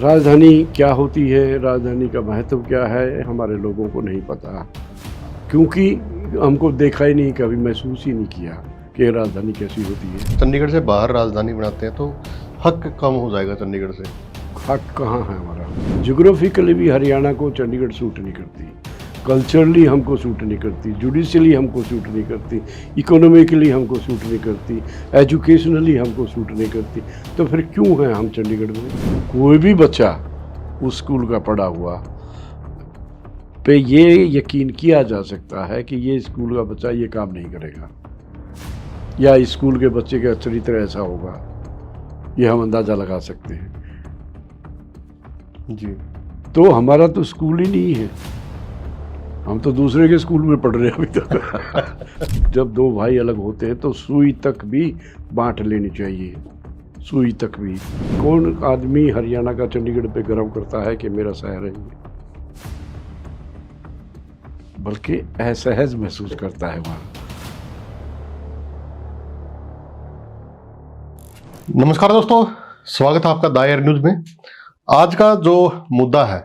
राजधानी क्या होती है, राजधानी का महत्व क्या है, हमारे लोगों को नहीं पता, क्योंकि हमको देखा ही नहीं, कभी महसूस ही नहीं किया कि राजधानी कैसी होती है। चंडीगढ़ से बाहर राजधानी बनाते हैं तो हक कम हो जाएगा चंडीगढ़ से। हक कहाँ है हमारा? ज्योग्राफिकली भी हरियाणा को चंडीगढ़ सूट नहीं करती, कल्चरली हमको सूट नहीं करती, जुडिशली हमको सूट नहीं करती, इकोनॉमिकली हमको सूट नहीं करती, एजुकेशनली हमको सूट नहीं करती। तो फिर क्यों है हम चंडीगढ़ में? कोई भी बच्चा उस स्कूल का पढ़ा हुआ पे ये यकीन किया जा सकता है कि ये स्कूल का बच्चा ये काम नहीं करेगा, या इस स्कूल के बच्चे का चरित्र ऐसा होगा, ये हम अंदाज़ा लगा सकते हैं। जी, तो हमारा तो स्कूल ही नहीं है, हम तो दूसरे के स्कूल में पढ़ रहे हैं अभी तक। जब दो भाई अलग होते हैं तो सुई तक भी बांट लेनी चाहिए, सुई तक भी। कौन आदमी हरियाणा का चंडीगढ़ पे गर्व करता है कि मेरा शहर है ये? बल्कि असहज महसूस करता है वहाँ। नमस्कार दोस्तों, स्वागत है आपका दायर न्यूज में। आज का जो मुद्दा है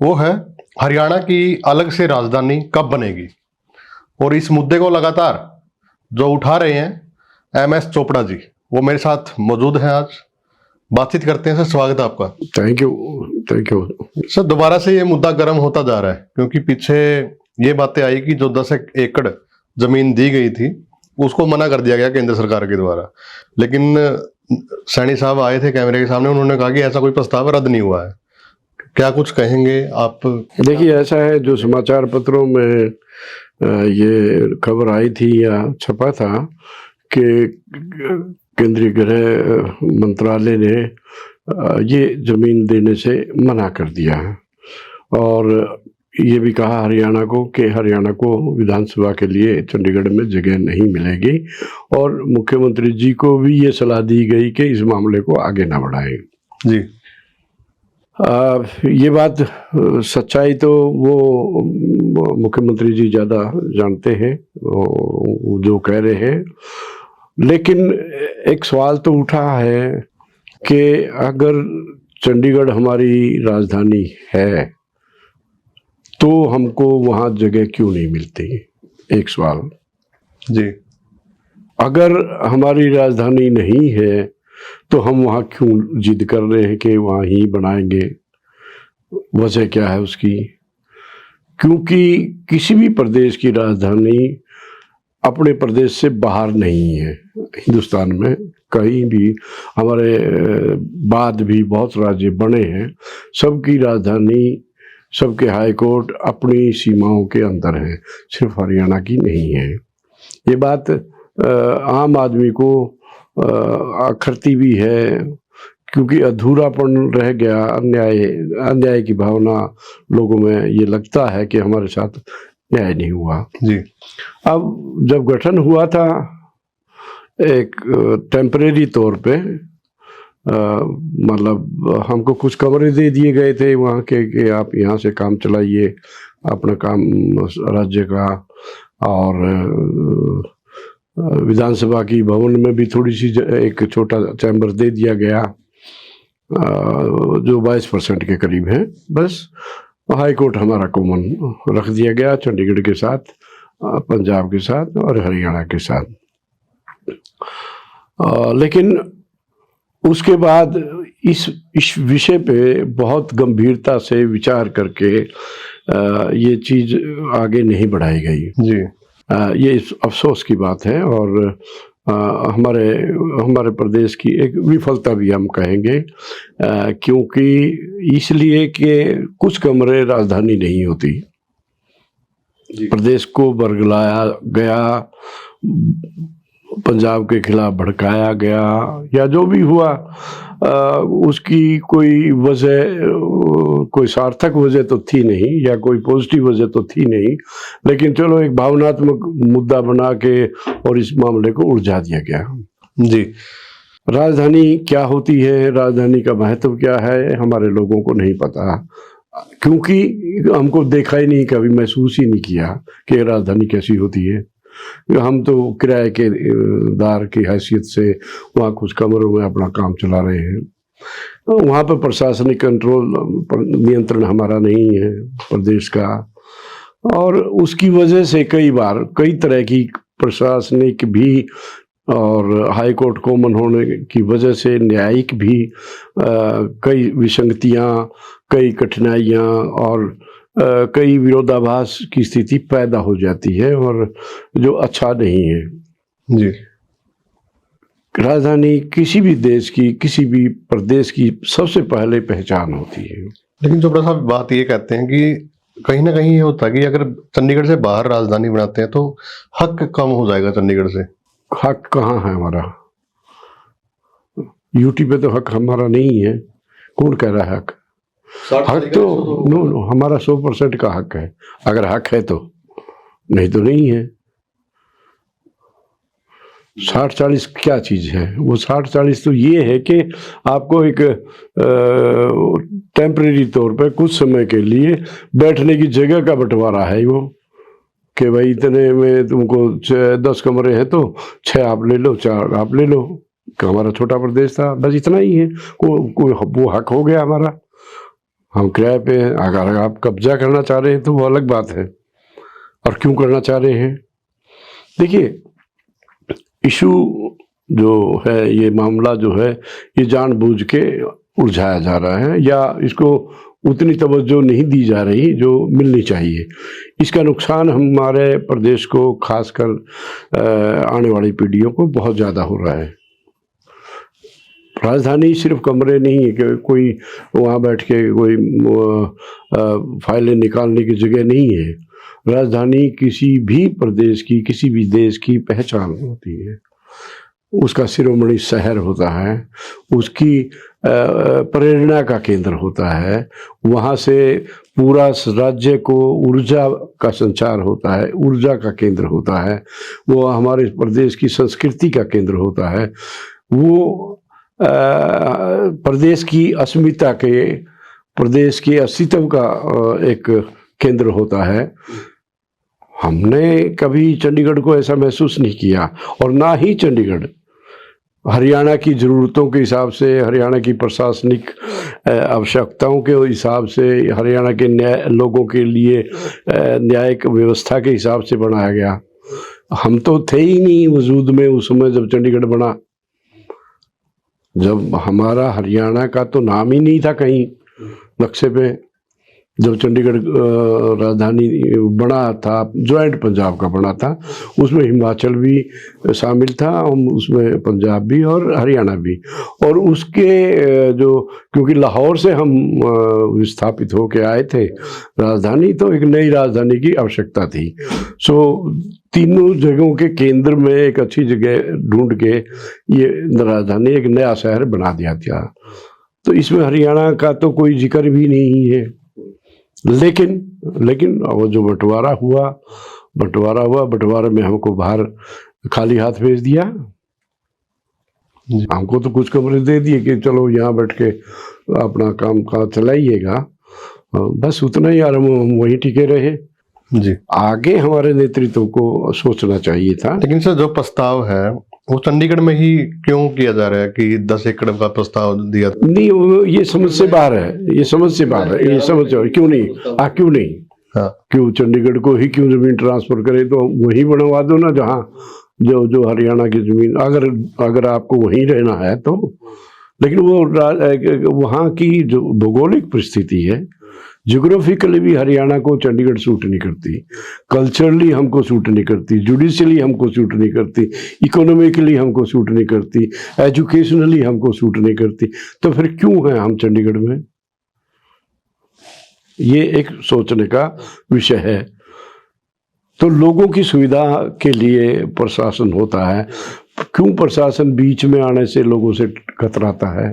वो है हरियाणा की अलग से राजधानी कब बनेगी, और इस मुद्दे को लगातार जो उठा रहे हैं MS चोपड़ा जी, वो मेरे साथ मौजूद हैं। आज बातचीत करते हैं। सर, स्वागत है आपका। Thank you, thank you. Sir, दोबारा से ये मुद्दा गर्म होता जा रहा है क्योंकि पीछे ये बातें आई कि जो 10 एकड़ जमीन दी गई थी उसको मना कर दिया गया केंद्र सरकार के द्वारा, लेकिन सैनी साहब आए थे कैमरे के सामने, उन्होंने कहा कि ऐसा कोई प्रस्ताव रद्द नहीं हुआ है। क्या कुछ कहेंगे आप? देखिए, ऐसा है, जो समाचार पत्रों में ये खबर आई थी या छपा था कि केंद्रीय गृह मंत्रालय ने ये जमीन देने से मना कर दिया है, और ये भी कहा हरियाणा को कि हरियाणा को विधानसभा के लिए चंडीगढ़ में जगह नहीं मिलेगी, और मुख्यमंत्री जी को भी ये सलाह दी गई कि इस मामले को आगे ना बढ़ाएं। जी, ये बात सच्चाई तो वो मुख्यमंत्री जी ज़्यादा जानते हैं, वो जो कह रहे हैं। लेकिन एक सवाल तो उठा है कि अगर चंडीगढ़ हमारी राजधानी है तो हमको वहाँ जगह क्यों नहीं मिलती? एक सवाल। जी, अगर हमारी राजधानी नहीं है तो हम वहाँ क्यों जिद कर रहे हैं कि वहाँ ही बनाएंगे? वजह क्या है उसकी? क्योंकि किसी भी प्रदेश की राजधानी अपने प्रदेश से बाहर नहीं है। हिंदुस्तान में कहीं भी, हमारे बाद भी बहुत राज्य बने हैं, सबकी राजधानी, सबके हाई कोर्ट अपनी सीमाओं के अंदर है, सिर्फ हरियाणा की नहीं है। ये बात आम आदमी को अखरती भी है, क्योंकि अधूरापन रह गया, अन्याय की भावना लोगों में ये लगता है कि हमारे साथ न्याय नहीं हुआ। जी। अब जब गठन हुआ था एक टेम्परेरी तौर पे, मतलब हमको कुछ कमरे दे दिए गए थे वहाँ के कि आप यहाँ से काम चलाइए, अपना काम राज्य का, और विधानसभा की भवन में भी थोड़ी सी एक छोटा चैम्बर दे दिया गया, जो 22% के करीब है। बस हाई कोर्ट हमारा कॉमन रख दिया गया, चंडीगढ़ के साथ, पंजाब के साथ और हरियाणा के साथ। लेकिन उसके बाद इस विषय पे बहुत गंभीरता से विचार करके ये चीज़ आगे नहीं बढ़ाई गई। जी, ये अफसोस की बात है, और हमारे प्रदेश की एक विफलता भी हम कहेंगे, क्योंकि इसलिए कि कुछ कमरे राजधानी नहीं होती। प्रदेश को बरगलाया गया, पंजाब के खिलाफ भड़काया गया, या जो भी हुआ, उसकी कोई वजह, कोई सार्थक वजह तो थी नहीं, या कोई पॉजिटिव वजह तो थी नहीं, लेकिन चलो एक भावनात्मक मुद्दा बना के और इस मामले को उलझा दिया गया। जी। राजधानी क्या होती है, राजधानी का महत्व क्या है, हमारे लोगों को नहीं पता, क्योंकि हमको देखा ही नहीं, कभी महसूस ही नहीं किया कि राजधानी कैसी होती है। हम तो किराए के दार की हैसियत से वहाँ कुछ कमरों में अपना काम चला रहे हैं। वहाँ पर प्रशासनिक कंट्रोल नियंत्रण हमारा नहीं है प्रदेश का, और उसकी वजह से कई बार कई तरह की प्रशासनिक भी और हाई कोर्ट कॉमन होने की वजह से न्यायिक भी कई विसंगतियाँ, कई कठिनाइयाँ और कई विरोधाभास की स्थिति पैदा हो जाती है, और जो अच्छा नहीं है। जी। राजधानी किसी भी देश की, किसी भी प्रदेश की सबसे पहले पहचान होती है। लेकिन चोपड़ा साहब बात ये कहते हैं कि कहीं ना कहीं ये होता है कि अगर चंडीगढ़ से बाहर राजधानी बनाते हैं तो हक कम हो जाएगा चंडीगढ़ से। हक कहाँ है हमारा? यूटी पे तो हक हमारा नहीं है। कौन कह रहा है हक? हक तो नो, हमारा 100% का हक है, अगर हक है तो, नहीं तो नहीं है। 60-40 क्या चीज़ है वो? 60-40 तो ये है कि आपको एक टेम्परेरी तौर पे कुछ समय के लिए बैठने की जगह का बंटवारा है वो, कि भाई इतने में तुमको 10 कमरे हैं तो 6 आप ले लो, 4 आप ले लो। हमारा छोटा प्रदेश था, बस इतना ही है। वो हक हो गया हमारा। हम किराए पे हैं। अगर आप कब्जा करना चाह रहे हैं तो वो अलग बात है, और क्यों करना चाह रहे हैं। देखिए, इशू जो है, ये मामला जो है, ये जानबूझ के उलझाया जा रहा है, या इसको उतनी तवज्जो नहीं दी जा रही जो मिलनी चाहिए। इसका नुकसान हमारे प्रदेश को, खासकर आने वाली पीढ़ियों को बहुत ज़्यादा हो रहा है। राजधानी सिर्फ कमरे नहीं है कि कोई वहाँ बैठ के कोई फाइलें निकालने की जगह नहीं है। राजधानी किसी भी प्रदेश की, किसी भी देश की पहचान होती है। उसका शिरोमणि शहर होता है, उसकी प्रेरणा का केंद्र होता है। वहाँ से पूरा राज्य को ऊर्जा का संचार होता है, ऊर्जा का केंद्र होता है। वो हमारे प्रदेश की संस्कृति का केंद्र होता है। वो प्रदेश की अस्मिता के, प्रदेश के अस्तित्व का एक केंद्र होता है। हमने कभी चंडीगढ़ को ऐसा महसूस नहीं किया, और ना ही चंडीगढ़ हरियाणा की ज़रूरतों के हिसाब से, हरियाणा की प्रशासनिक आवश्यकताओं के हिसाब से, हरियाणा के लोगों के लिए न्यायिक व्यवस्था के हिसाब से बनाया गया। हम तो थे ही नहीं वजूद में उस समय जब चंडीगढ़ बना। जब हमारा हरियाणा का तो नाम ही नहीं था कहीं नक्शे पे। जब चंडीगढ़ राजधानी बना था, ज्वाइंट पंजाब का बना था, उसमें हिमाचल भी शामिल था, उसमें पंजाब भी और हरियाणा भी। और उसके जो, क्योंकि लाहौर से हम विस्थापित होके आए थे राजधानी, तो एक नई राजधानी की आवश्यकता थी। सो तीनों जगहों के केंद्र में एक अच्छी जगह ढूंढ के ये राजधानी, एक नया शहर बना दिया था। तो इसमें हरियाणा का तो कोई जिक्र भी नहीं है। लेकिन वो जो बंटवारा हुआ, बंटवारे में हमको बाहर खाली हाथ भेज दिया। हमको तो कुछ कमरे दे दिए कि चलो यहाँ बैठ के अपना काम काज चलाइएगा, बस उतना ही। और हम वहीं टिके रहे। जी। आगे हमारे नेतृत्व को सोचना चाहिए था। लेकिन सर, जो प्रस्ताव है वो चंडीगढ़ में ही क्यों किया जा रहा है कि 10 एकड़ का प्रस्ताव दिया? नहीं, ये समझ से बाहर है, ये समझ से बाहर है। ये समझ क्यों नहीं? क्यों नहीं? हाँ। क्यों चंडीगढ़ को ही क्यों जमीन ट्रांसफर करे? तो वही बनवा दो ना, जहाँ जो हरियाणा की जमीन, अगर आपको वहीं रहना है तो। लेकिन वो वहाँ की जो भौगोलिक परिस्थिति है, ज्योग्राफिकली भी हरियाणा को चंडीगढ़ सूट नहीं करती, कल्चरली हमको सूट नहीं करती, जुडिशियली हमको सूट नहीं करती, इकोनॉमिकली हमको सूट नहीं करती, एजुकेशनली हमको सूट नहीं करती। तो फिर क्यों है हम चंडीगढ़ में? ये एक सोचने का विषय है। तो लोगों की सुविधा के लिए प्रशासन होता है। क्यों प्रशासन बीच में आने से लोगों से कतराता है?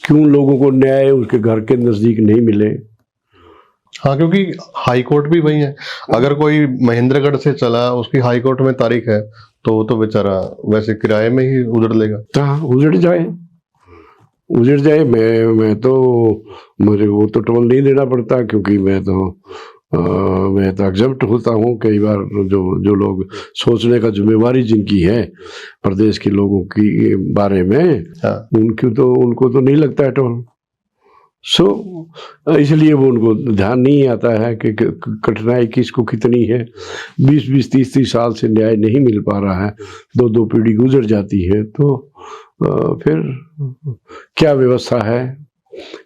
क्यों लोगों को न्याय उसके घर के नजदीक नहीं मिले? हाँ, क्योंकि हाई कोर्ट भी वही है। अगर कोई महेंद्रगढ़ से चला, उसकी हाई कोर्ट में तारीख है, तो बेचारा वैसे किराए में ही उजड़ लेगा। हाँ, उजड़ जाए। मैं तो, मुझे वो तो टोल नहीं देना पड़ता, क्योंकि मैं तो मैं तो एग्जम्प्ट होता हूँ कई बार। जो लोग सोचने का जिम्मेवारी जिनकी है प्रदेश के लोगों की बारे में, हाँ। उनको तो नहीं लगता है टोल। इसलिए वो उनको ध्यान नहीं आता है कि कठिनाई किसको कितनी है। 20-20, 30-30 साल से न्याय नहीं मिल पा रहा है, 2-2 पीढ़ी गुजर जाती है, तो फिर क्या व्यवस्था है।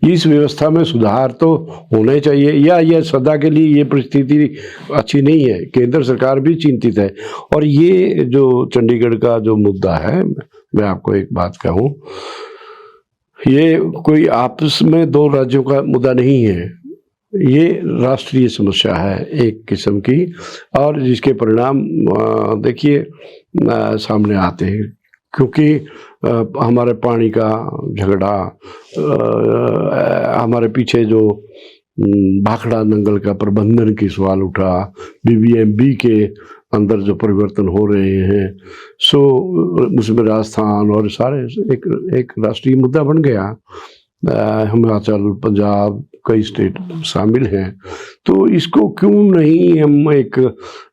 इस व्यवस्था में सुधार तो होना ही चाहिए, या यह सदा के लिए ये परिस्थिति अच्छी नहीं है। केंद्र सरकार भी चिंतित है। और ये जो चंडीगढ़ का जो मुद्दा है, मैं आपको एक बात कहूँ, ये कोई आपस में दो राज्यों का मुद्दा नहीं है, ये राष्ट्रीय समस्या है एक किस्म की, और जिसके परिणाम देखिए सामने आते हैं। क्योंकि हमारे पानी का झगड़ा, हमारे पीछे जो भाखड़ा नंगल का प्रबंधन की सवाल उठा, बीबीएमबी के अंदर जो परिवर्तन हो रहे हैं, उसमें राजस्थान और सारे एक राष्ट्रीय मुद्दा बन गया। हिमाचल, पंजाब, कई स्टेट शामिल हैं। तो इसको क्यों नहीं हम एक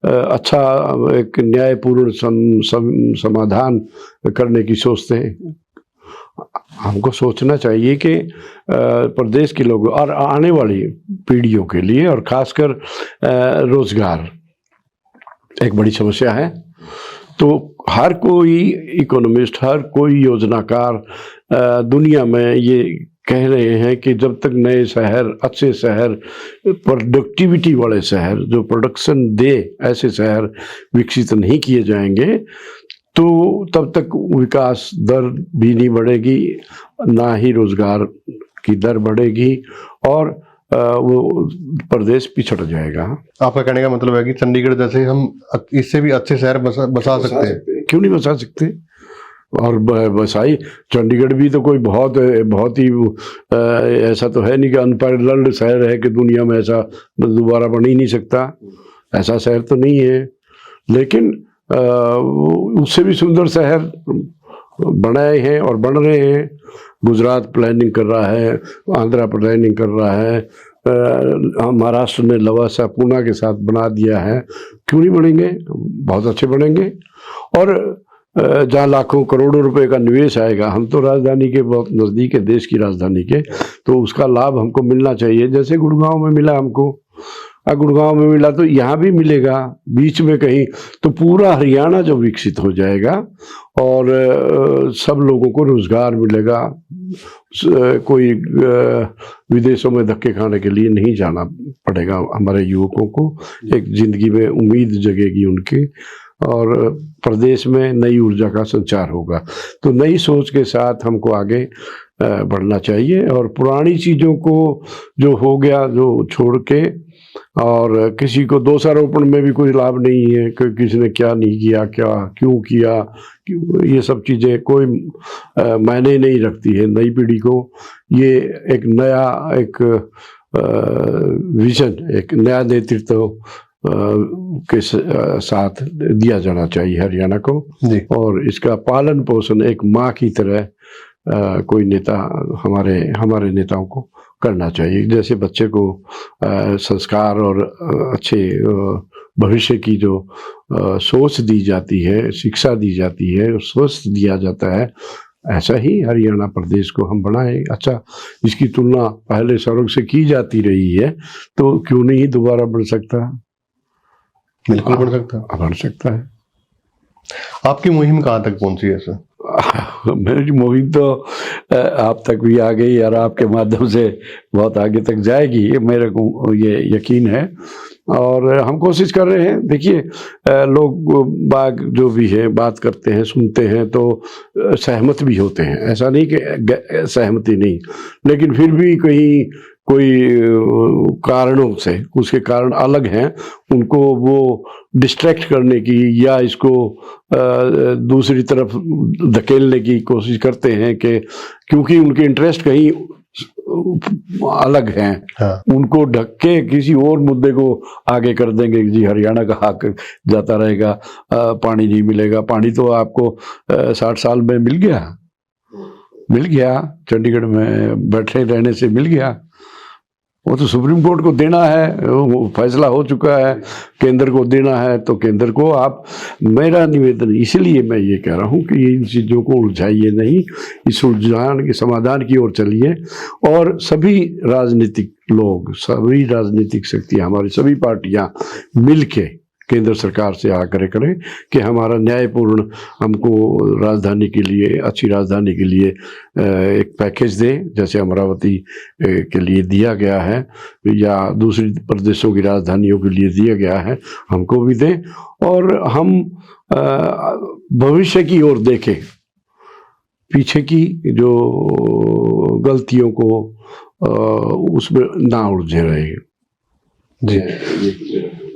अच्छा एक न्यायपूर्ण समाधान करने की सोचते हैं। हमको सोचना चाहिए कि प्रदेश के लोगों और आने वाली पीढ़ियों के लिए, और खासकर रोजगार एक बड़ी समस्या है। तो हर कोई इकोनॉमिस्ट, हर कोई योजनाकार दुनिया में ये कह रहे हैं कि जब तक नए शहर, अच्छे शहर, प्रोडक्टिविटी वाले शहर जो प्रोडक्शन दे, ऐसे शहर विकसित नहीं किए जाएंगे, तो तब तक विकास दर भी नहीं बढ़ेगी, ना ही रोजगार की दर बढ़ेगी, और वो प्रदेश पिछड़ जाएगा। आपका कहने का मतलब है कि चंडीगढ़ जैसे हम इससे भी अच्छे शहर बसा सकते हैं। क्यों नहीं बसा सकते? और बसाई चंडीगढ़ भी तो कोई बहुत ही ऐसा तो है नहीं कि अनपैरेलल्ड शहर है कि दुनिया में ऐसा दोबारा बन ही नहीं सकता, ऐसा शहर तो नहीं है। लेकिन उससे भी सुंदर शहर बनाए हैं और बन रहे हैं। गुजरात प्लानिंग कर रहा है, आंध्रा प्लानिंग कर रहा है, महाराष्ट्र ने लवासा पूना के साथ बना दिया है। क्यों नहीं बनेंगे? बहुत अच्छे बनेंगे। और जहाँ लाखों करोड़ों रुपए का निवेश आएगा, हम तो राजधानी के बहुत नज़दीक है, देश की राजधानी के, तो उसका लाभ हमको मिलना चाहिए। जैसे गुड़गांव में मिला हमको, गुड़गांव में मिला तो यहाँ भी मिलेगा बीच में कहीं, तो पूरा हरियाणा जो विकसित हो जाएगा और सब लोगों को रोजगार मिलेगा। कोई विदेशों में धक्के खाने के लिए नहीं जाना पड़ेगा हमारे युवकों को। एक जिंदगी में उम्मीद जगेगी उनकी, और प्रदेश में नई ऊर्जा का संचार होगा। तो नई सोच के साथ हमको आगे बढ़ना चाहिए, और पुरानी चीज़ों को जो हो गया जो छोड़ के, और किसी को दोषारोपण में भी कोई लाभ नहीं है कि किसी ने क्या नहीं किया, क्या क्यों किया, ये सब चीज़ें कोई मायने नहीं रखती है। नई पीढ़ी को ये एक नया एक विजन, एक नया नेतृत्व के साथ दिया जाना चाहिए हरियाणा को जी। और इसका पालन पोषण एक माँ की तरह कोई नेता हमारे नेताओं को करना चाहिए। जैसे बच्चे को संस्कार और अच्छे भविष्य की जो सोच दी जाती है, शिक्षा दी जाती है, सोच दिया जाता है, ऐसा ही हरियाणा प्रदेश को हम बनाएं। अच्छा, इसकी तुलना पहले स्वर्ग से की जाती रही है, तो क्यों नहीं दोबारा बन सकता? बिल्कुल बन सकता है। आपकी मुहिम कहाँ तक पहुंची है सर? मेरी मुहिम तो आप तक भी आ गई और आपके माध्यम से बहुत आगे तक जाएगी, मेरे को ये यकीन है। और हम कोशिश कर रहे हैं। देखिए, लोग बाग जो भी है बात करते हैं, सुनते हैं, तो सहमत भी होते हैं, ऐसा नहीं कि सहमति नहीं, लेकिन फिर भी कहीं कोई कारणों से, उसके कारण अलग हैं, उनको वो डिस्ट्रैक्ट करने की या इसको दूसरी तरफ धकेलने की कोशिश करते हैं कि क्योंकि उनके इंटरेस्ट कहीं अलग हैं। हाँ। उनको ढक के किसी और मुद्दे को आगे कर देंगे। जी हरियाणा का हक जाता रहेगा, पानी नहीं मिलेगा। पानी तो आपको 60 साल में मिल गया, चंडीगढ़ में बैठे रहने से मिल गया। वो तो सुप्रीम कोर्ट को देना है, वो फैसला हो चुका है, केंद्र को देना है तो केंद्र को आप, मेरा निवेदन, इसलिए मैं ये कह रहा हूँ कि इन चीज़ों को उलझाइए नहीं, इस उलझान के समाधान की ओर चलिए। और सभी राजनीतिक लोग, सभी राजनीतिक शक्तियाँ, हमारी सभी पार्टियाँ मिलके केंद्र सरकार से आग्रह करें कि हमारा न्यायपूर्ण, हमको राजधानी के लिए, अच्छी राजधानी के लिए एक पैकेज दें, जैसे अमरावती के लिए दिया गया है या दूसरी प्रदेशों की राजधानियों के लिए दिया गया है, हमको भी दें और हम भविष्य की ओर देखें, पीछे की जो गलतियों को उसमें ना उलझे रहे।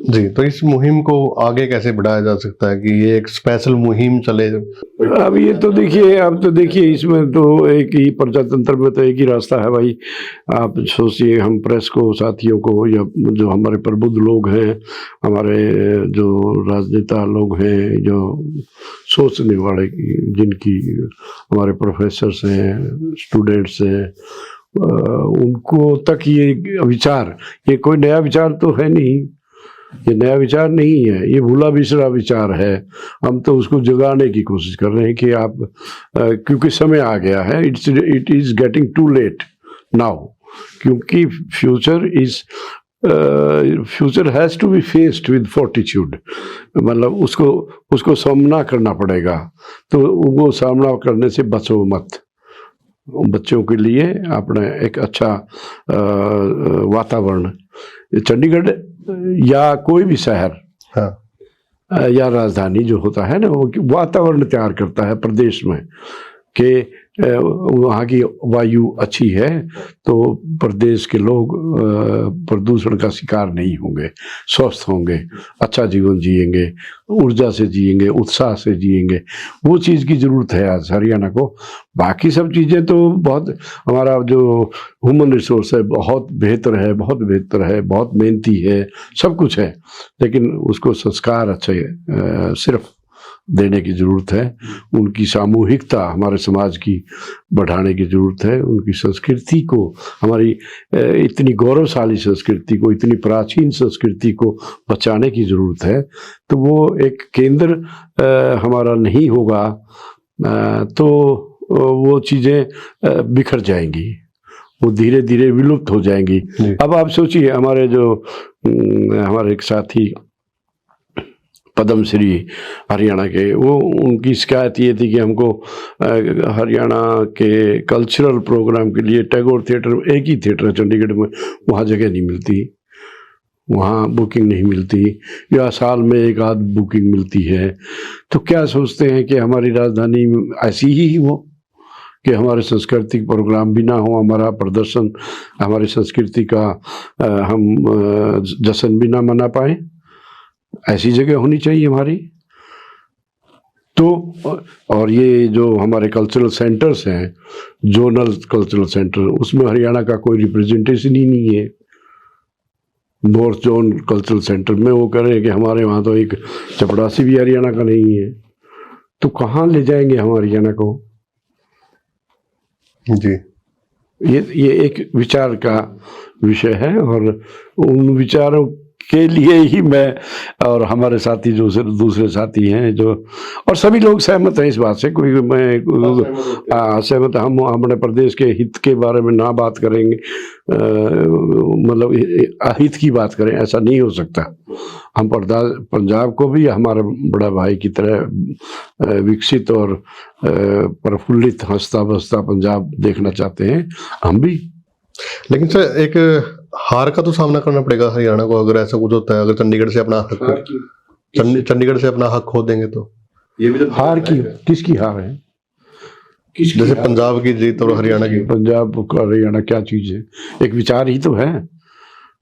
जी, तो इस मुहिम को आगे कैसे बढ़ाया जा सकता है कि ये एक स्पेशल मुहिम चले? अब ये तो देखिए, अब तो देखिए, इसमें तो एक ही प्रजातंत्र में तो एक ही रास्ता है भाई। आप सोचिए, हम प्रेस को, साथियों को, या जो हमारे प्रबुद्ध लोग हैं, हमारे जो राजनेता लोग हैं, जो सोचने वाले, जिनकी हमारे प्रोफेसर्स हैं, स्टूडेंट्स हैं, उनको तक ये विचार, ये कोई नया विचार तो है नहीं, ये नया विचार नहीं है, ये भूला बिसरा विचार है। हम तो उसको जगाने की कोशिश कर रहे हैं कि आप, क्योंकि समय आ गया है, it is getting too late now, क्योंकि future has to be faced with fortitude, मतलब उसको सामना करना पड़ेगा। तो वो सामना करने से बचो मत। बच्चों के लिए अपना एक अच्छा वातावरण, चंडीगढ़ या कोई भी शहर, हाँ, या राजधानी जो होता है ना, वो वातावरण तैयार करता है प्रदेश में कि वहाँ की वायु अच्छी है तो प्रदेश के लोग प्रदूषण का शिकार नहीं होंगे, स्वस्थ होंगे, अच्छा जीवन जिएंगे, ऊर्जा से जिएंगे, उत्साह से जिएंगे। वो चीज़ की ज़रूरत है आज हरियाणा को। बाकी सब चीज़ें तो बहुत, हमारा जो ह्यूमन रिसोर्स है बहुत बेहतर है, बहुत बेहतर है, बहुत मेहनती है, सब कुछ है, लेकिन उसको संस्कार अच्छे सिर्फ देने की ज़रूरत है। उनकी सामूहिकता हमारे समाज की बढ़ाने की ज़रूरत है। उनकी संस्कृति को, हमारी इतनी गौरवशाली संस्कृति को, इतनी प्राचीन संस्कृति को बचाने की ज़रूरत है। तो वो एक केंद्र हमारा नहीं होगा तो वो चीज़ें बिखर जाएंगी, वो धीरे धीरे विलुप्त हो जाएंगी। अब आप सोचिए, हमारे एक साथी पद्म श्री हरियाणा के, वो, उनकी शिकायत ये थी कि हमको हरियाणा के कल्चरल प्रोग्राम के लिए टैगोर थिएटर, एक ही थिएटर है चंडीगढ़ में, वहाँ जगह नहीं मिलती, वहाँ बुकिंग नहीं मिलती, या साल में एक आध बुकिंग मिलती है। तो क्या सोचते हैं कि हमारी राजधानी ऐसी ही हो कि हमारे सांस्कृतिक प्रोग्राम भी ना हो, हमारा प्रदर्शन, हमारी संस्कृति का हम जश्न भी ना मना पाए? ऐसी जगह होनी चाहिए हमारी। तो और ये जो हमारे कल्चरल सेंटर्स हैं, जोनल कल्चरल सेंटर, उसमें हरियाणा का कोई रिप्रेजेंटेशन ही नहीं है। नॉर्थ जोन कल्चरल सेंटर में वो कह रहे हैं कि हमारे वहाँ तो एक चपड़ासी भी हरियाणा का नहीं है। तो कहाँ ले जाएंगे हम हरियाणा को? जी, ये एक विचार का विषय है, और उन विचारों के लिए ही मैं और हमारे साथी जो दूसरे साथी हैं, जो, और सभी लोग सहमत हैं इस बात से। कोई मैं सहमत, हम अपने प्रदेश के हित के बारे में ना बात करेंगे, मतलब अहित की बात करें, ऐसा नहीं हो सकता। हम पंजाब को भी हमारे बड़ा भाई की तरह विकसित और प्रफुल्लित, हंसता बसता पंजाब देखना चाहते हैं हम भी। लेकिन सर, एक हार का तो सामना करना पड़ेगा हरियाणा को अगर ऐसा कुछ होता है। अगर चंडीगढ़ से अपना हक, चंडीगढ़ से अपना हक खो देंगे तो ये भी तो हार की, किसकी हार है? जैसे पंजाब की जीत और हरियाणा की। पंजाब का हरियाणा क्या चीज है? एक विचार ही तो है,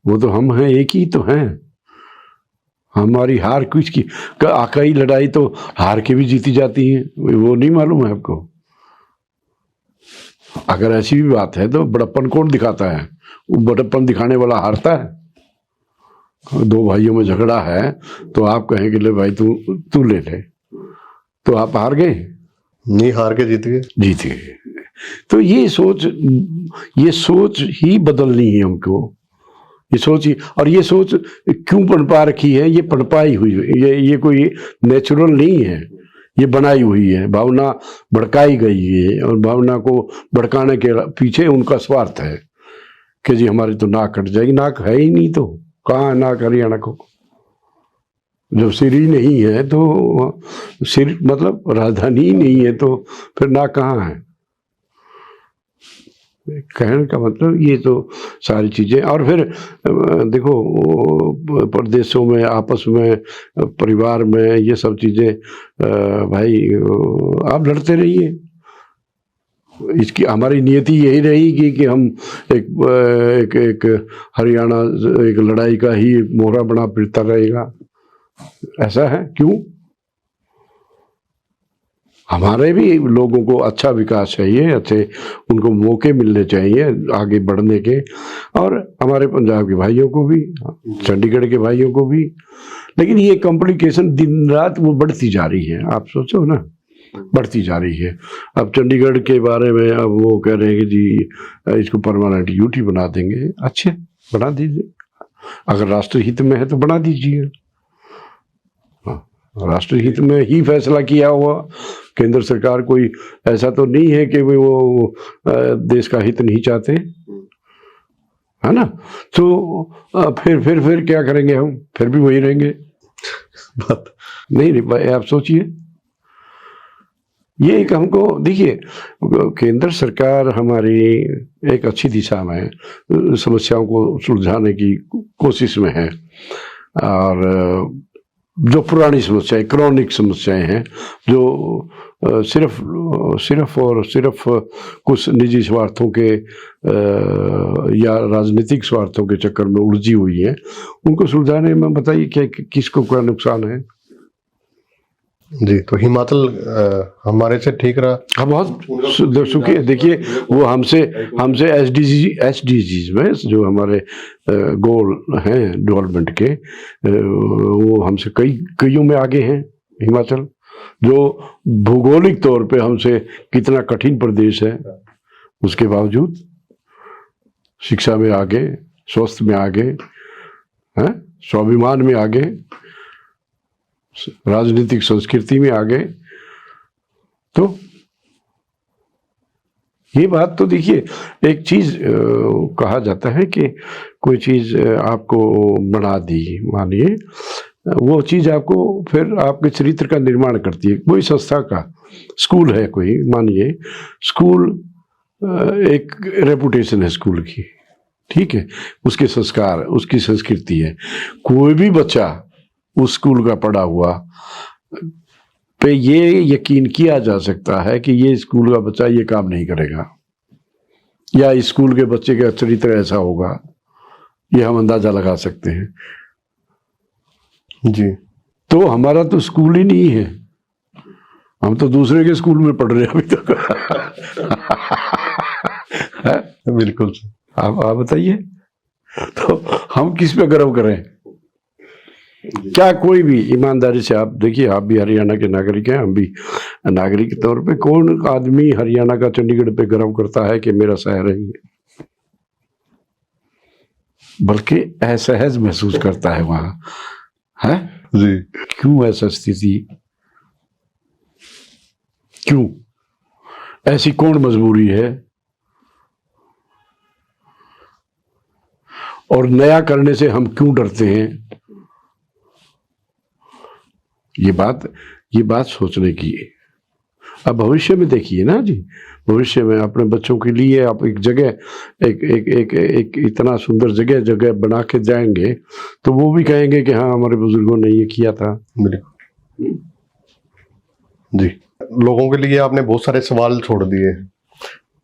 वो तो हम हैं, एक ही तो हैं। हमारी हार किसकी? आकाई लड़ाई तो हार के भी जीती जाती है, वो नहीं मालूम है आपको? अगर ऐसी भी बात है तो बड़प्पन कौन दिखाता है? वो बड़प्पन दिखाने वाला हारता है। दो भाइयों में झगड़ा है तो आप कहेंगे ले भाई तू ले ले, तो आप हार गए? नहीं, हार के जीत गए। तो ये सोच ही बदलनी है हमको। ये सोच ही, और ये सोच क्यों पनपा रखी है? ये पनपाई हुई है, ये कोई नेचुरल नहीं है, ये बनाई हुई है, भावना भड़काई गई है, और भावना को भड़काने के पीछे उनका स्वार्थ है कि जी हमारी तो नाक कट जाएगी। नाक है ही नहीं तो कहाँ है नाक हरियाणा को? जब सिर ही नहीं है तो सिर मतलब राजधानी ही नहीं है तो फिर नाक कहाँ है? कहने का मतलब ये तो सारी चीजें। और फिर देखो प्रदेशों में आपस में परिवार में ये सब चीजें भाई आप लड़ते रहिए, इसकी हमारी नियति यही रहेगी कि हम एक हरियाणा एक लड़ाई का ही मोहरा बना फिरता रहेगा, ऐसा है क्यों? हमारे भी लोगों को अच्छा विकास चाहिए, अच्छे उनको मौके मिलने चाहिए आगे बढ़ने के, और हमारे पंजाब के भाइयों को भी, चंडीगढ़ के भाइयों को भी। लेकिन ये कॉम्प्लिकेशन दिन रात वो बढ़ती जा रही है, आप सोचो ना, बढ़ती जा रही है। अब चंडीगढ़ के बारे में अब वो कह रहे हैं कि जी इसको परमानेंट यूटी बना देंगे। अच्छे, बना दीजिए, अगर राष्ट्रहित में है तो बना दीजिए। राष्ट्रहित में ही फैसला किया हुआ केंद्र सरकार, कोई ऐसा तो नहीं है कि वो देश का हित नहीं चाहते, है ना? तो फिर क्या करेंगे हम? फिर भी वही रहेंगे। बात नहीं भाई, आप सोचिए, ये एक हमको देखिए, केंद्र सरकार हमारी एक अच्छी दिशा में समस्याओं को सुलझाने की कोशिश में है, और जो पुरानी समस्याएं, क्रॉनिक समस्याएं हैं, जो सिर्फ और सिर्फ कुछ निजी स्वार्थों के या राजनीतिक स्वार्थों के चक्कर में उलझी हुई है, उनको सुलझाने में बताइए क्या किसको क्या नुकसान है? जी, तो हिमाचल हमारे से ठीक रहा। हाँ, बहुत सुखी है। देखिए वो हमसे एसडीजीज में जो हमारे गोल हैं डेवलपमेंट के, वो हमसे कईयों में आगे हैं। हिमाचल जो भौगोलिक तौर पे हमसे कितना कठिन प्रदेश है, उसके बावजूद शिक्षा में आगे, स्वास्थ्य में आगे, हैं, स्वाभिमान में आगे, राजनीतिक संस्कृति में आगे। तो ये बात तो देखिए, एक चीज कहा जाता है कि कोई चीज आपको बना दी, मानिए वो चीज आपको फिर आपके चरित्र का निर्माण करती है। कोई संस्था का स्कूल है, कोई मानिए स्कूल, एक रेपुटेशन है स्कूल की, ठीक है, उसके संस्कार, उसकी संस्कृति है। कोई भी बच्चा उस स्कूल का पढ़ा हुआ पे ये यकीन किया जा सकता है कि ये स्कूल का बच्चा ये काम नहीं करेगा, या इस स्कूल के बच्चे का चरित्र ऐसा होगा, ये हम अंदाजा लगा सकते हैं। जी, तो हमारा तो स्कूल ही नहीं है, हम तो दूसरे के स्कूल में पढ़ रहे हैं अभी तक। बिल्कुल। आप बताइए, तो हम किस पे गर्व करें? क्या कोई भी ईमानदारी से, आप देखिए, आप भी हरियाणा के नागरिक हैं, हम भी नागरिक के तौर पे, कौन आदमी हरियाणा का चंडीगढ़ पे गर्व करता है कि मेरा शहर है ये? बल्कि असहज महसूस करता है वहां, है जी। क्यों ऐसा स्थिति? क्यों? ऐसी कौन मजबूरी है? और नया करने से हम क्यों डरते हैं? ये बात सोचने की है। अब भविष्य में देखिए ना जी, भविष्य में अपने बच्चों के लिए आप एक जगह, एक इतना सुंदर जगह बना के जाएंगे, तो वो भी कहेंगे कि हाँ हमारे बुजुर्गों ने ये किया था। बिल्कुल जी। लोगों के लिए आपने बहुत सारे सवाल छोड़ दिए,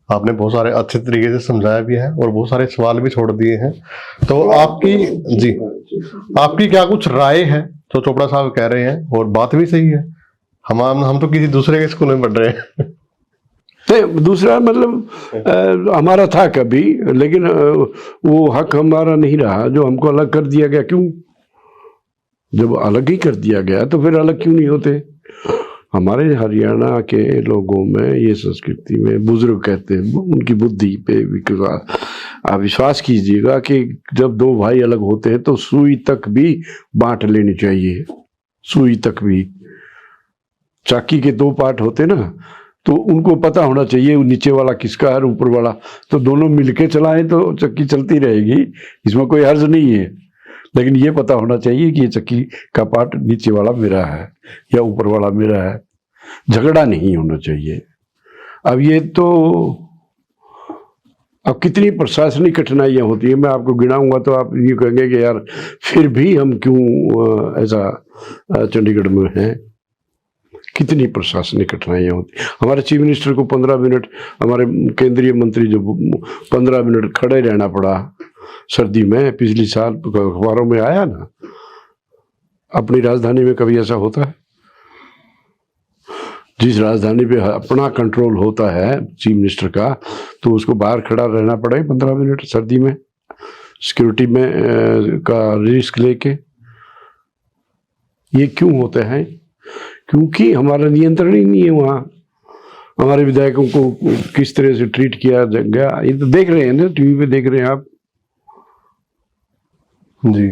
आपने बहुत सारे अच्छे तरीके से समझाया भी है, और बहुत सारे सवाल भी छोड़ दिए हैं। तो आपकी क्या कुछ राय है? तो चोपड़ा साहब कह रहे हैं, और बात भी सही है, हम तो किसी दूसरे के स्कूल में पढ़ रहे हैं। तो दूसरा मतलब हमारा था कभी, लेकिन वो हक हमारा नहीं रहा जो हमको अलग कर दिया गया। क्यों? जब अलग ही कर दिया गया तो फिर अलग क्यों नहीं होते? हमारे हरियाणा के लोगों में ये संस्कृति में बुजुर्ग कहते हैं, उनकी बुद्धि पे विश्वास, आप विश्वास कीजिएगा कि जब दो भाई अलग होते हैं तो सुई तक भी बांट लेनी चाहिए, सुई तक भी। चाकी के दो पार्ट होते ना, तो उनको पता होना चाहिए नीचे वाला किसका है और ऊपर वाला, तो दोनों मिलके चलाएं तो चक्की चलती रहेगी, इसमें कोई हर्ज नहीं है। लेकिन ये पता होना चाहिए कि ये चक्की का पार्ट नीचे वाला मेरा है या ऊपर वाला मेरा है, झगड़ा नहीं होना चाहिए। अब ये तो अब कितनी प्रशासनिक कठिनाइयां होती है, मैं आपको गिनाऊंगा तो आप ये कहेंगे कि यार फिर भी हम क्यों ऐसा चंडीगढ़ में हैं। कितनी प्रशासनिक कठिनाइयां होती। हमारे चीफ मिनिस्टर को 15 मिनट, हमारे केंद्रीय मंत्री जो 15 मिनट खड़े रहना पड़ा सर्दी में, पिछली साल अखबारों में आया ना। अपनी राजधानी में कभी ऐसा होता है? जिस राजधानी पे अपना कंट्रोल होता है चीफ मिनिस्टर का, तो उसको बाहर खड़ा रहना पड़े 15 मिनट सर्दी में, सिक्योरिटी में का रिस्क लेके। ये क्यों होते हैं? क्योंकि हमारा नियंत्रण ही नहीं है वहाँ। हमारे विधायकों को किस तरह से ट्रीट किया गया, ये तो देख रहे हैं ना, टीवी पे देख रहे हैं आप जी।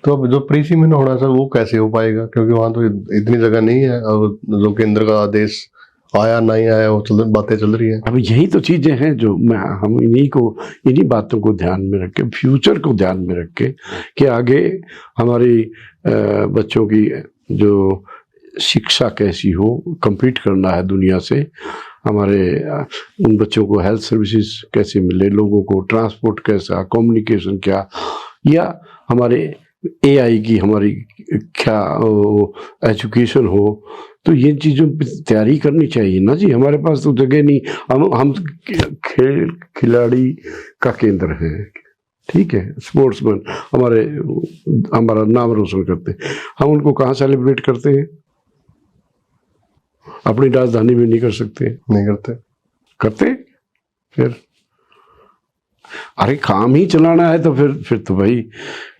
तो अब जो प्री सीमेंट होना सर, वो कैसे हो पाएगा? क्योंकि वहां तो इतनी जगह नहीं है। अब जो केंद्र का आदेश आया नहीं आया, वो बातें चल रही है। अब यही तो चीजें हैं जो हम इन्हीं बातों को ध्यान में रख के, फ्यूचर को ध्यान में रख के, कि आगे हमारी बच्चों की जो शिक्षा कैसी हो, compete करना है दुनिया से, हमारे उन बच्चों को हेल्थ सर्विसेज कैसे मिले, लोगों को ट्रांसपोर्ट कैसा, कम्युनिकेशन क्या, या हमारे AI की हमारी क्या एजुकेशन हो। तो ये चीज़ों पर तैयारी करनी चाहिए ना जी। हमारे पास तो जगह नहीं, हम खेल खिलाड़ी का केंद्र है, ठीक है, स्पोर्ट्समैन हमारा नाम रोशन करते हैं, हम उनको कहाँ सेलिब्रेट करते हैं? अपनी राजधानी में नहीं कर सकते? नहीं करते। फिर अरे काम ही चलाना है तो फिर तो भाई,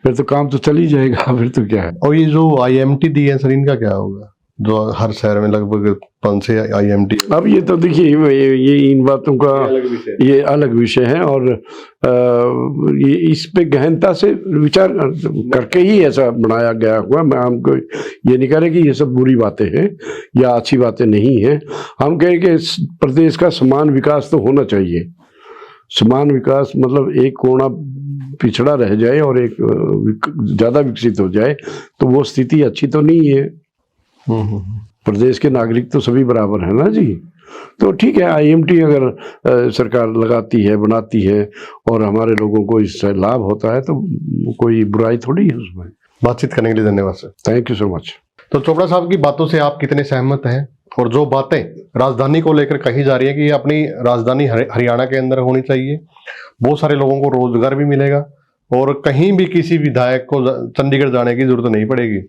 फिर तो काम तो चल ही जाएगा, फिर तो क्या है। और ये जो IMT दी है सर, इनका क्या होगा? जो हर शहर में लगभग 5-6 IMT। अब ये तो देखिए, ये इन बातों का ये अलग विषय है, और ये इस पे गहनता से विचार करके ही ऐसा बनाया गया हुआ। मैं हमको ये नहीं कह रहे कि ये सब बुरी बातें हैं या अच्छी बातें नहीं हैं। हम कहें कि प्रदेश का समान विकास तो होना चाहिए। समान विकास मतलब एक कोना पिछड़ा रह जाए और एक ज्यादा विकसित हो जाए, तो वो स्थिति अच्छी तो नहीं है। प्रदेश के नागरिक तो सभी बराबर है ना जी। तो ठीक है, IMT अगर सरकार लगाती है, बनाती है, और हमारे लोगों को इससे लाभ होता है, तो कोई बुराई थोड़ी है उसमें। बातचीत करने के लिए धन्यवाद sir. Thank you so much. तो चोपड़ा साहब की बातों से आप कितने सहमत हैं? और जो बातें राजधानी को लेकर कही जा रही है कि ये अपनी राजधानी हरियाणा के अंदर होनी चाहिए, बहुत सारे लोगों को रोजगार भी मिलेगा, और कहीं भी किसी विधायक को चंडीगढ़ जाने की जरूरत नहीं पड़ेगी।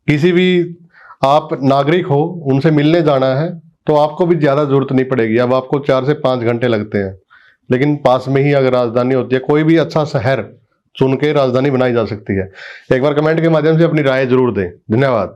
किसी भी आप नागरिक हो, उनसे मिलने जाना है तो आपको भी ज़्यादा जरूरत नहीं पड़ेगी। अब आपको 4 से 5 घंटे लगते हैं, लेकिन पास में ही अगर राजधानी होती है, कोई भी अच्छा शहर चुन के राजधानी बनाई जा सकती है। एक बार कमेंट के माध्यम से अपनी राय जरूर दें। धन्यवाद।